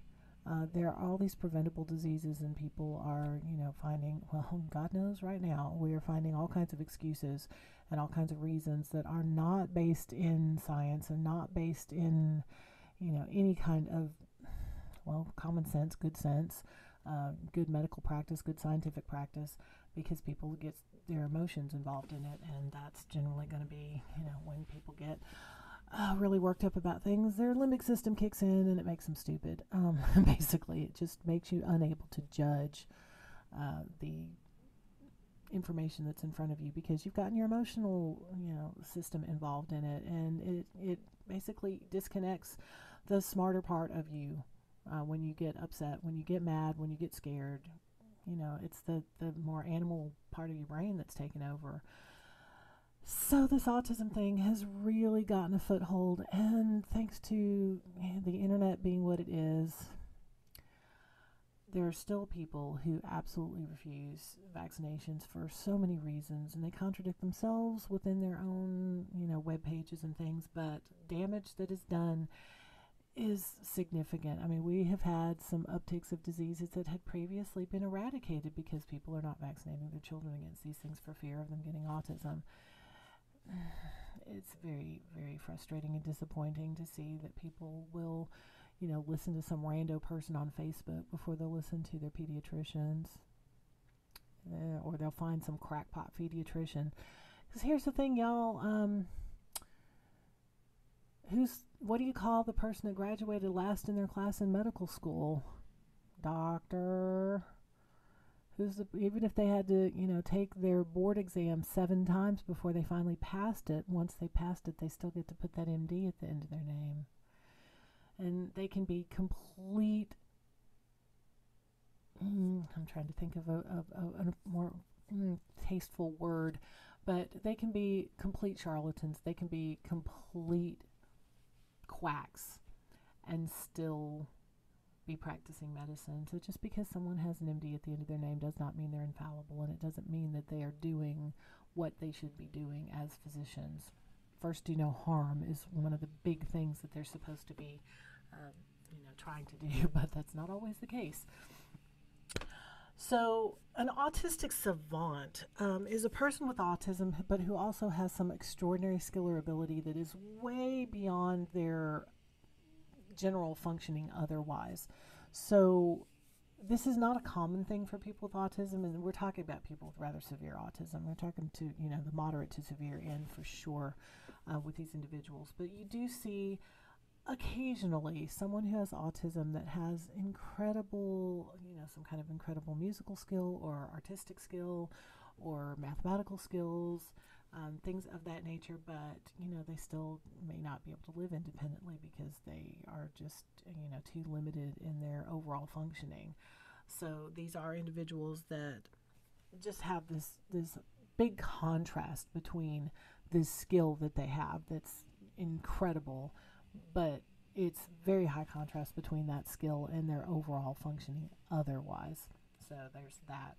There are all these preventable diseases, and people are, finding, well, God knows right now, we are finding all kinds of excuses and all kinds of reasons that are not based in science and not based in, any kind of, common sense, good medical practice, good scientific practice, because people get their emotions involved in it, and that's generally going to be, when people get really worked up about things, their limbic system kicks in and it makes them stupid. Basically, it just makes you unable to judge the information that's in front of you, because you've gotten your emotional, system involved in it, and it basically disconnects the smarter part of you when you get upset, when you get mad, when you get scared, It's the more animal part of your brain that's taken over. So this autism thing has really gotten a foothold, and thanks to the internet being what it is, there are still people who absolutely refuse vaccinations for so many reasons, and they contradict themselves within their own, web pages and things. But damage that is done is significant. I mean, we have had some upticks of diseases that had previously been eradicated because people are not vaccinating their children against these things for fear of them getting autism. It's very, very frustrating and disappointing to see that people will, listen to some rando person on Facebook before they'll listen to their pediatricians, or they'll find some crackpot pediatrician. Because here's the thing, y'all. What do you call the person that graduated last in their class in medical school? Doctor. Even if they had to, take their board exam 7 times before they finally passed it, once they passed it, they still get to put that MD at the end of their name. And they can be complete, I'm trying to think of a more tasteful word, but they can be complete charlatans. They can be complete quacks and still be practicing medicine. So just because someone has an MD at the end of their name does not mean they're infallible, and it doesn't mean that they are doing what they should be doing as physicians. First, do no harm is one of the big things that they're supposed to be, trying to do, but that's not always the case. So an autistic savant is a person with autism, but who also has some extraordinary skill or ability that is way beyond their general functioning otherwise. So this is not a common thing for people with autism, and we're talking about people with rather severe autism. We're talking to, the moderate to severe end for sure with these individuals. But you do see occasionally someone who has autism that has incredible, some kind of incredible musical skill or artistic skill or mathematical skills, things of that nature, but they still may not be able to live independently because they are just too limited in their overall functioning. So these are individuals that just have this big contrast between this skill that they have that's incredible, but it's very high contrast between that skill and their overall functioning otherwise. So there's that.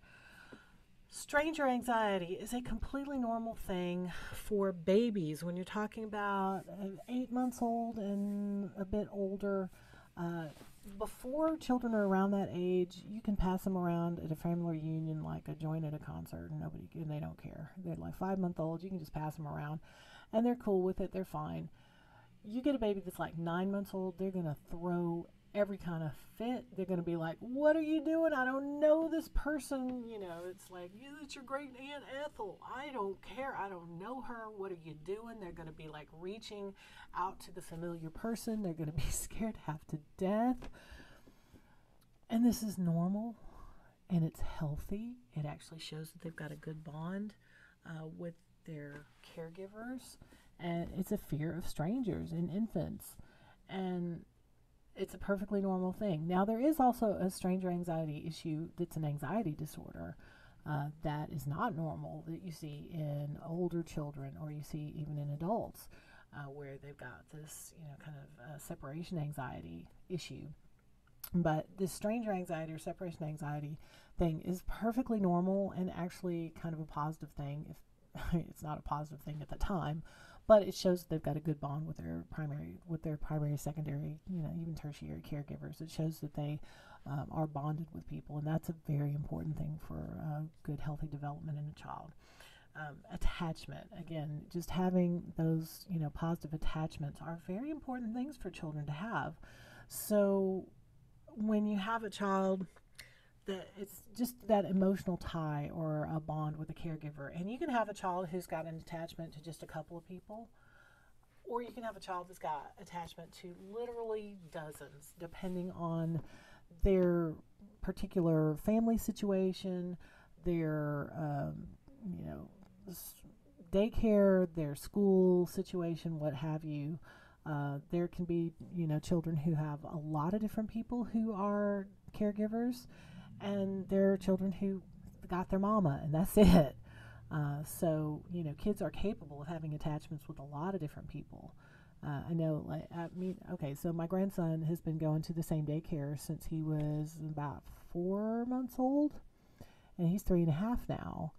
Stranger anxiety is a completely normal thing for babies. When you're talking about 8 months old and a bit older, before children are around that age, you can pass them around at a family reunion like a joint at a concert, and they don't care. They're like 5-month-olds. You can just pass them around, and they're cool with it. They're fine. You get a baby that's like 9 months old, they're going to throw every kind of fit. They're going to be like, what are you doing? I don't know this person. It's like, it's your great Aunt Ethel. I don't care. I don't know her. What are you doing? They're going to be like reaching out to the familiar person. They're going to be scared half to death. And this is normal, and it's healthy. It actually shows that they've got a good bond with their caregivers. And it's a fear of strangers in infants. And it's a perfectly normal thing. Now, there is also a stranger anxiety issue that's an anxiety disorder that is not normal, that you see in older children, or you see even in adults, where they've got this, kind of separation anxiety issue. But this stranger anxiety or separation anxiety thing is perfectly normal and actually kind of a positive thing. If it's not a positive thing at the time, but it shows that they've got a good bond with their primary, secondary, even tertiary caregivers. It shows that they are bonded with people, and that's a very important thing for good, healthy development in a child. Attachment, again, just having those, positive attachments are very important things for children to have. So when you have a child that it's just that emotional tie or a bond with a caregiver, and you can have a child who's got an attachment to just a couple of people, or you can have a child that's got attachment to literally dozens, depending on their particular family situation, their daycare, their school situation, what have you. There can be children who have a lot of different people who are caregivers, And there are children who got their mama, and that's it. So, kids are capable of having attachments with a lot of different people. I know, okay, so my grandson has been going to the same daycare since he was about 4 months old, and he's 3.5 now.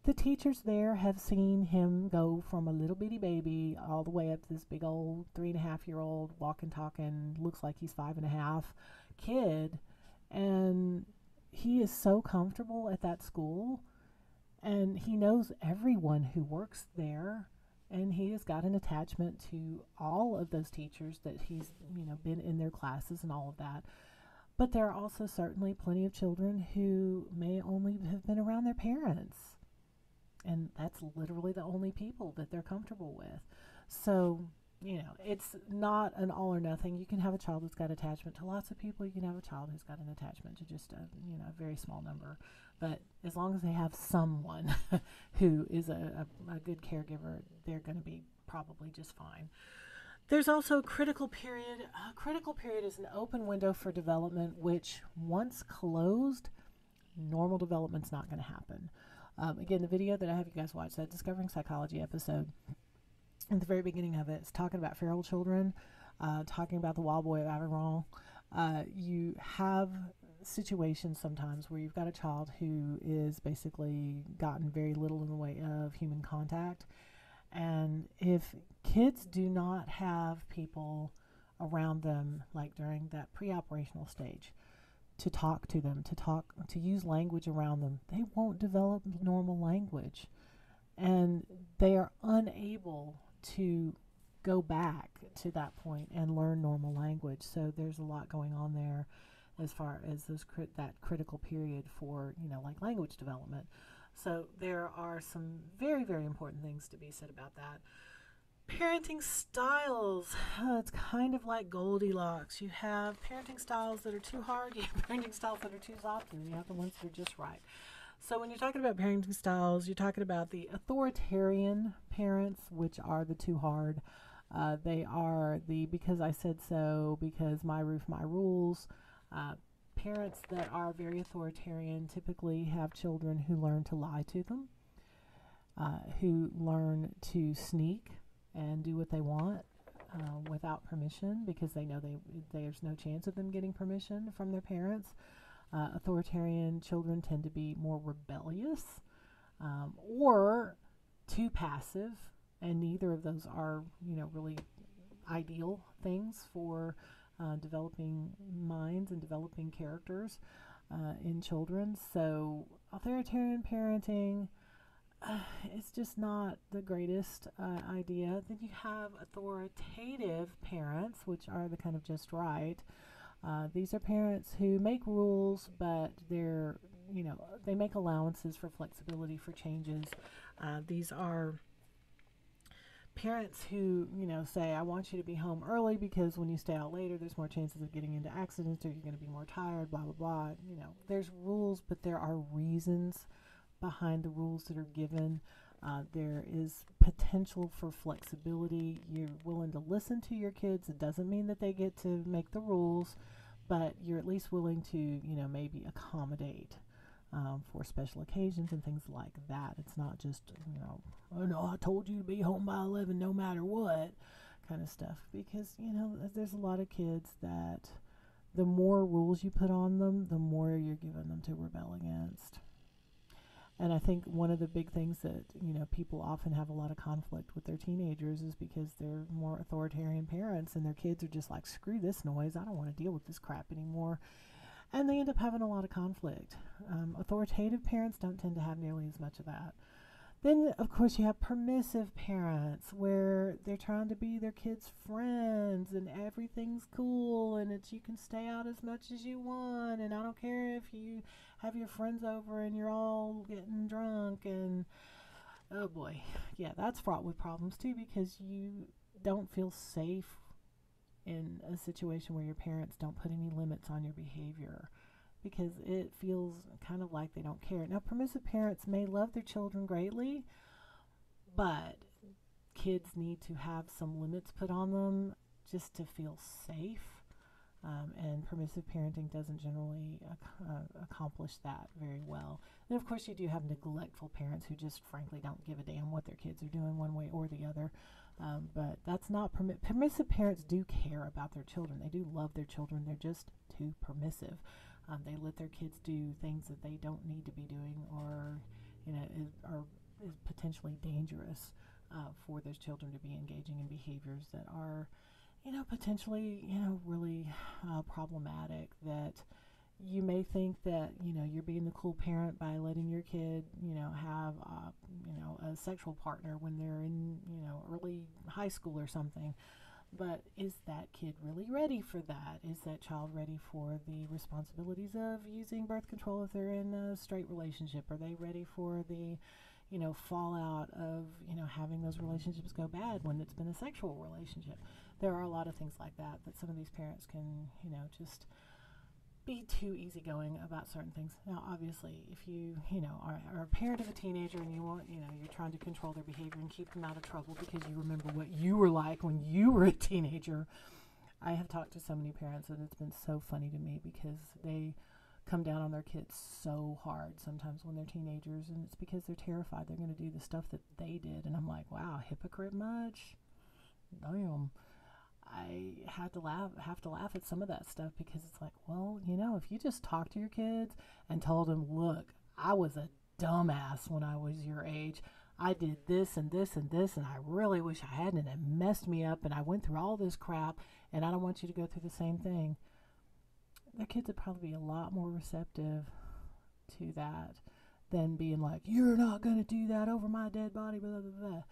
The teachers there have seen him go from a little bitty baby all the way up to this big old 3.5-year-old walking, talking, looks like he's 5.5 kid, and he is so comfortable at that school, and he knows everyone who works there, and he has got an attachment to all of those teachers that he's been in their classes and all of that. But there are also certainly plenty of children who may only have been around their parents, and that's literally the only people that they're comfortable with. So it's not an all or nothing. You can have a child that's got attachment to lots of people. You can have a child who's got an attachment to just a very small number. But as long as they have someone who is a good caregiver, they're going to be probably just fine. There's also a critical period. A critical period is an open window for development, which once closed, normal development's not going to happen. Again, the video that I have you guys watch, that Discovering Psychology episode, in the very beginning of it, it's talking about feral children, talking about the wild boy of Aveyron. You have situations sometimes where you've got a child who is basically gotten very little in the way of human contact. And if kids do not have people around them, like during that pre-operational stage, to talk to them, to use language around them, they won't develop normal language. And they are unable to go back to that point and learn normal language. So there's a lot going on there as far as that critical period for, like language development. So there are some very, very important things to be said about that. Parenting styles. It's kind of like Goldilocks. You have parenting styles that are too hard, you have parenting styles that are too soft, and then you have the ones that are just right. So when you're talking about parenting styles, you're talking about the authoritarian parents, which are the too hard. They are the because I said so, because my roof, my rules. Parents that are very authoritarian typically have children who learn to lie to them, who learn to sneak and do what they want without permission, because they know there's no chance of them getting permission from their parents. Authoritarian children tend to be more rebellious or too passive, and neither of those are, really ideal things for developing minds and developing characters in children. So authoritarian parenting, it's just not the greatest idea. Then you have authoritative parents, which are the kind of just right. These are parents who make rules, but they make allowances for flexibility, for changes. These are parents who, say, I want you to be home early because when you stay out later, there's more chances of getting into accidents, or you're going to be more tired, blah, blah, blah. There's rules, but there are reasons behind the rules that are given. There is potential for flexibility. You're willing to listen to your kids. It doesn't mean that they get to make the rules, but you're at least willing to, maybe accommodate for special occasions and things like that. It's not just, oh no, I told you to be home by 11 no matter what kind of stuff. Because, there's a lot of kids that the more rules you put on them, the more you're giving them to rebel against. And I think one of the big things that, people often have a lot of conflict with their teenagers is because they're more authoritarian parents, and their kids are just like, screw this noise, I don't want to deal with this crap anymore. And they end up having a lot of conflict. Authoritative parents don't tend to have nearly as much of that. Then, of course, you have permissive parents where they're trying to be their kids' friends and everything's cool and you can stay out as much as you want, and I don't care if you have your friends over and you're all getting drunk, and oh boy, yeah, that's fraught with problems too, because you don't feel safe in a situation where your parents don't put any limits on your behavior, because it feels kind of like they don't care. Now, permissive parents may love their children greatly, but kids need to have some limits put on them just to feel safe. And permissive parenting doesn't generally accomplish that very well. And of course, you do have neglectful parents who just frankly don't give a damn what their kids are doing one way or the other. But that's not permissive parents do care about their children. They do love their children. They're just too permissive. They let their kids do things that they don't need to be doing, or is potentially dangerous for those children to be engaging in behaviors that are potentially, really problematic. That you may think that, you're being the cool parent by letting your kid, have, a sexual partner when they're in, early high school or something. But is that kid really ready for that? Is that child ready for the responsibilities of using birth control if they're in a straight relationship? Are they ready for the fallout of, having those relationships go bad when it's been a sexual relationship? There are a lot of things like that some of these parents can, just be too easygoing about certain things. Now, obviously, if you, are a parent of a teenager and you want, you're trying to control their behavior and keep them out of trouble because you remember what you were like when you were a teenager. I have talked to so many parents and it's been so funny to me because they come down on their kids so hard sometimes when they're teenagers, and it's because they're terrified they're going to do the stuff that they did. And I'm like, wow, hypocrite much? Damn. I have to laugh at some of that stuff because it's like, well, if you just talk to your kids and told them, look, I was a dumbass when I was your age. I did this and this and this, and I really wish I hadn't, and it messed me up, and I went through all this crap, and I don't want you to go through the same thing. Their kids would probably be a lot more receptive to that than being like, you're not going to do that over my dead body, blah, blah, blah.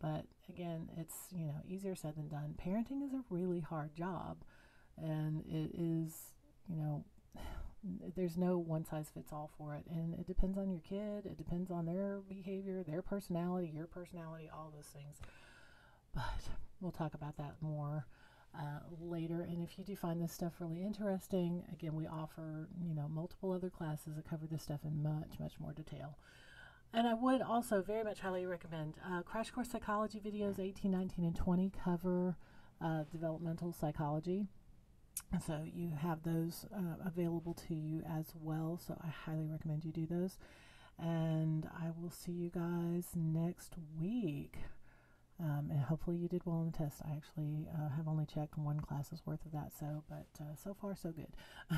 But again, it's, easier said than done. Parenting is a really hard job, and it is, there's no one size fits all for it. And it depends on your kid. It depends on their behavior, their personality, your personality, all those things. But we'll talk about that more later. And if you do find this stuff really interesting, again, we offer, multiple other classes that cover this stuff in much, much more detail. And I would also very much highly recommend Crash Course Psychology videos 18, 19, and 20 cover developmental psychology. So you have those available to you as well. So I highly recommend you do those. And I will see you guys next week. And hopefully you did well on the test. I actually have only checked one class's worth of that. But so far so good.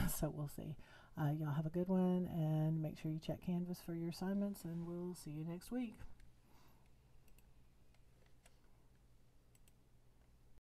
So we'll see. Y'all have a good one, and make sure you check Canvas for your assignments, and we'll see you next week.